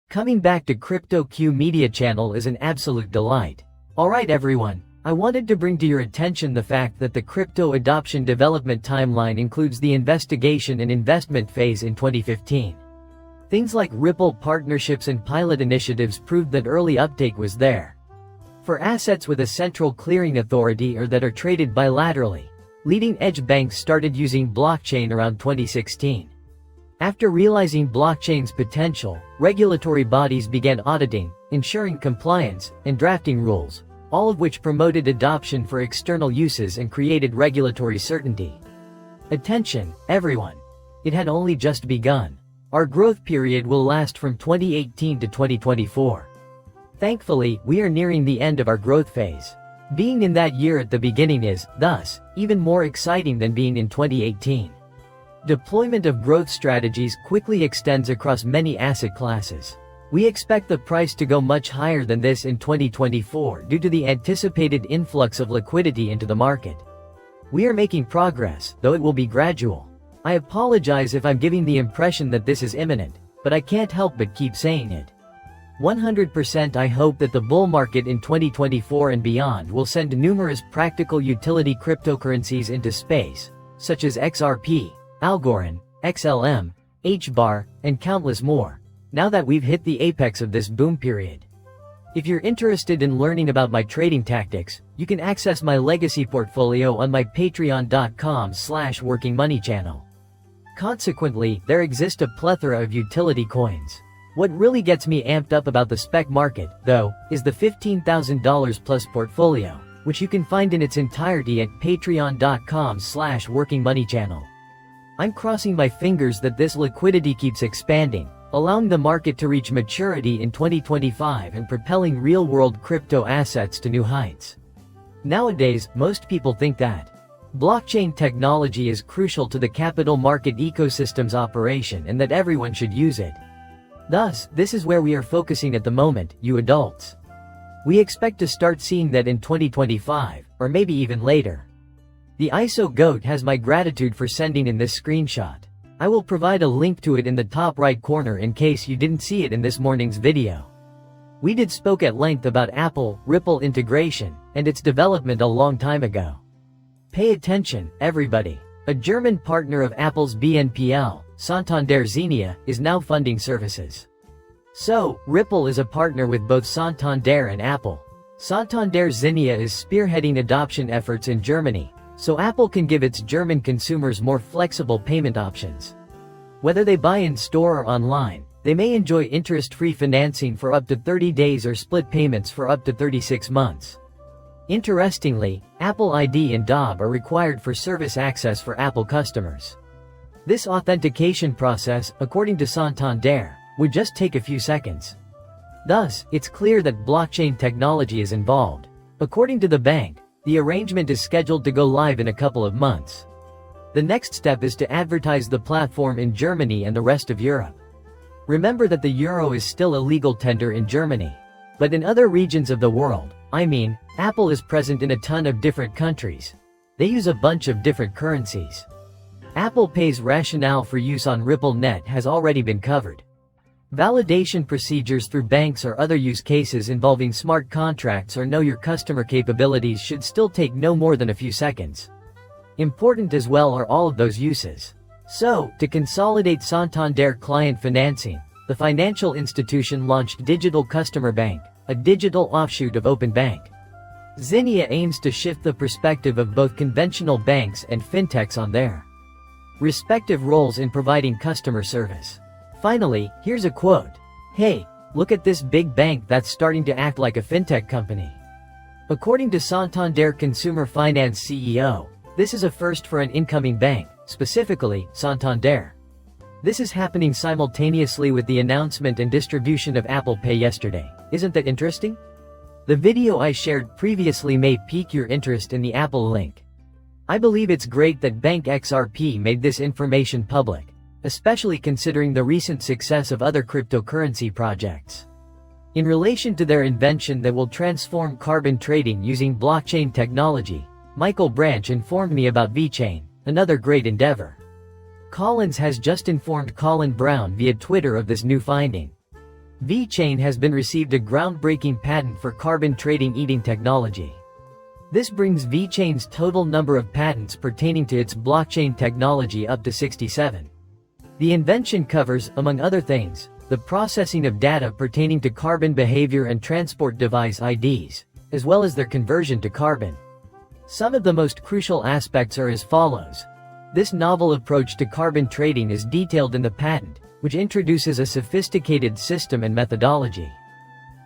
Coming back to Crypto Q Media channel is an absolute delight. Alright everyone, I wanted to bring to your attention the fact that the crypto adoption development timeline includes the investigation and investment phase in 2015. Things like Ripple partnerships and pilot initiatives proved that early uptake was there. For assets with a central clearing authority or that are traded bilaterally, leading-edge banks started using blockchain around 2016. After realizing blockchain's potential, regulatory bodies began auditing, ensuring compliance, and drafting rules, all of which promoted adoption for external uses and created regulatory certainty. Attention, everyone! It had only just begun. Our growth period will last from 2018 to 2024. Thankfully, we are nearing the end of our growth phase. Being in that year at the beginning is, thus, even more exciting than being in 2018. Deployment of growth strategies quickly extends across many asset classes. We expect the price to go much higher than this in 2024 due to the anticipated influx of liquidity into the market. We are making progress, though it will be gradual. I apologize if I'm giving the impression that this is imminent, but I can't help but keep saying it. 100% I hope that the bull market in 2024 and beyond will send numerous practical utility cryptocurrencies into space, such as XRP, Algorand, XLM, HBAR, and countless more, now that we've hit the apex of this boom period. If you're interested in learning about my trading tactics, you can access my legacy portfolio on my patreon.com/workingmoney channel. Consequently, there exist a plethora of utility coins. What really gets me amped up about the spec market, though, is the $15,000 plus portfolio, which you can find in its entirety at patreon.com/workingmoney channel. I'm crossing my fingers that this liquidity keeps expanding, allowing the market to reach maturity in 2025 and propelling real-world crypto assets to new heights. Nowadays, most people think that blockchain technology is crucial to the capital market ecosystem's operation and that everyone should use it. Thus, this is where we are focusing at the moment, you adults. We expect to start seeing that in 2025, or maybe even later. The ISO GOAT has my gratitude for sending in this screenshot. I will provide a link to it in the top right corner in case you didn't see it in this morning's video. We did spoke at length about Apple, Ripple integration, and its development a long time ago. Pay attention, everybody. A German partner of Apple's BNPL, Santander Xenia, is now funding services. So, Ripple is a partner with both Santander and Apple. Santander Xenia is spearheading adoption efforts in Germany, so Apple can give its German consumers more flexible payment options. Whether they buy in store or online, they may enjoy interest-free financing for up to 30 days or split payments for up to 36 months. Interestingly, Apple ID and DOB are required for service access for Apple customers. This authentication process, according to Santander, would just take a few seconds. Thus, it's clear that blockchain technology is involved. According to the bank, the arrangement is scheduled to go live in a couple of months. The next step is to advertise the platform in Germany and the rest of Europe. Remember that the euro is still a legal tender in Germany. But in other regions of the world, Apple is present in a ton of different countries. They use a bunch of different currencies. Apple Pay's rationale for use on RippleNet has already been covered. Validation procedures through banks or other use cases involving smart contracts or know your customer capabilities should still take no more than a few seconds. Important as well are all of those uses. So, to consolidate Santander client financing, the financial institution launched Digital Customer Bank, a digital offshoot of Open Bank. Xenia aims to shift the perspective of both conventional banks and fintechs on their respective roles in providing customer service. Finally, here's a quote. "Hey, look at this big bank that's starting to act like a fintech company." According to Santander Consumer Finance CEO, this is a first for an incoming bank, specifically, Santander. This is happening simultaneously with the announcement and distribution of Apple Pay yesterday. Isn't that interesting? The video I shared previously may pique your interest in the Apple link. I believe it's great that Bank XRP made this information public, especially considering the recent success of other cryptocurrency projects. In relation to their invention that will transform carbon trading using blockchain technology, Michael Branch informed me about VeChain, another great endeavor. Collins has just informed Colin Brown via Twitter of this new finding. VeChain has been received a groundbreaking patent for carbon trading eating technology. This brings VeChain's total number of patents pertaining to its blockchain technology up to 67. The invention covers, among other things, the processing of data pertaining to carbon behavior and transport device IDs, as well as their conversion to carbon. Some of the most crucial aspects are as follows. This novel approach to carbon trading is detailed in the patent, which introduces a sophisticated system and methodology.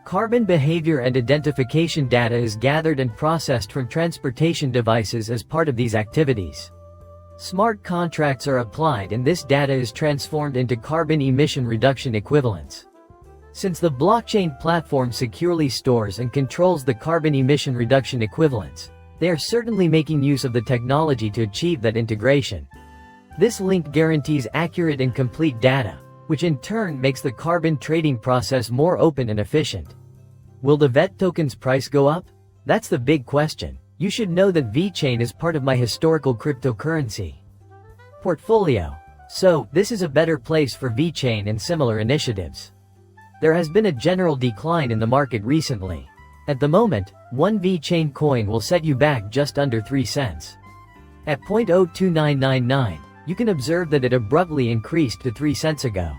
Carbon behavior and identification data is gathered and processed from transportation devices as part of these activities. Smart contracts are applied and this data is transformed into carbon emission reduction equivalents. Since the blockchain platform securely stores and controls the carbon emission reduction equivalents, they are certainly making use of the technology to achieve that integration. This link guarantees accurate and complete data, which in turn makes the carbon trading process more open and efficient. Will the VET token's price go up? That's the big question. You should know that VeChain is part of my historical cryptocurrency portfolio. So, this is a better place for VeChain and similar initiatives. There has been a general decline in the market recently. At the moment, one VeChain coin will set you back just under 3 cents. At 0.02999, you can observe that it abruptly increased to 3 cents ago.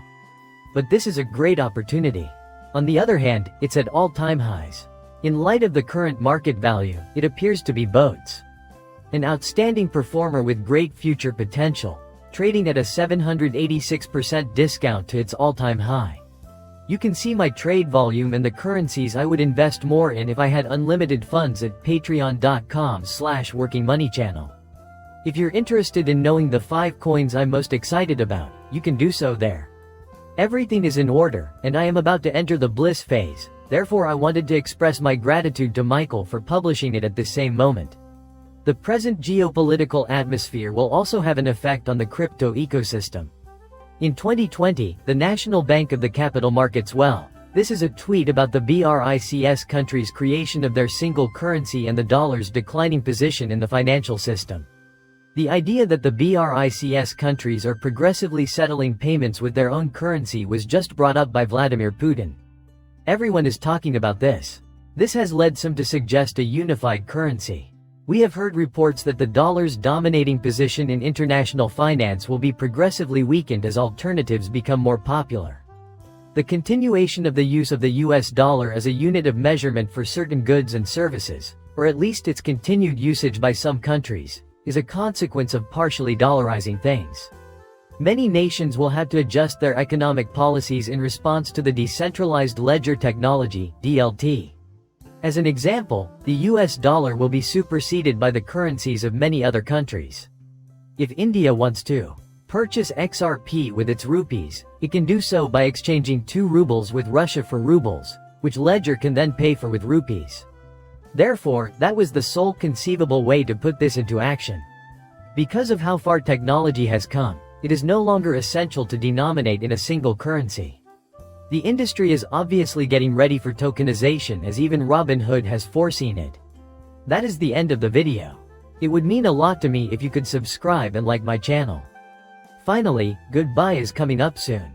But this is a great opportunity. On the other hand, it's at all-time highs. In light of the current market value, it appears to be boats. An outstanding performer with great future potential, trading at a 786% discount to its all-time high. You can see my trade volume and the currencies I would invest more in if I had unlimited funds at patreon.com/workingmoneychannel. If you're interested in knowing the 5 coins I'm most excited about, you can do so there. Everything is in order, and I am about to enter the bliss phase, therefore I wanted to express my gratitude to Michael for publishing it at this same moment. The present geopolitical atmosphere will also have an effect on the crypto ecosystem. In 2020, the National Bank of the Capital Markets this is a tweet about the BRICS countries' creation of their single currency and the dollar's declining position in the financial system. The idea that the BRICS countries are progressively settling payments with their own currency was just brought up by Vladimir Putin. Everyone is talking about this. This has led some to suggest a unified currency. We have heard reports that the dollar's dominating position in international finance will be progressively weakened as alternatives become more popular. The continuation of the use of the US dollar as a unit of measurement for certain goods and services, or at least its continued usage by some countries, is a consequence of partially dollarizing things. Many nations will have to adjust their economic policies in response to the decentralized ledger technology, DLT. As an example, the US dollar will be superseded by the currencies of many other countries. If India wants to purchase XRP with its rupees, it can do so by exchanging 2 rubles with Russia for rubles, which ledger can then pay for with rupees. Therefore, that was the sole conceivable way to put this into action. Because of how far technology has come, it is no longer essential to denominate in a single currency. The industry is obviously getting ready for tokenization as even Robinhood has foreseen it. That is the end of the video. It would mean a lot to me if you could subscribe and like my channel. Finally, goodbye is coming up soon.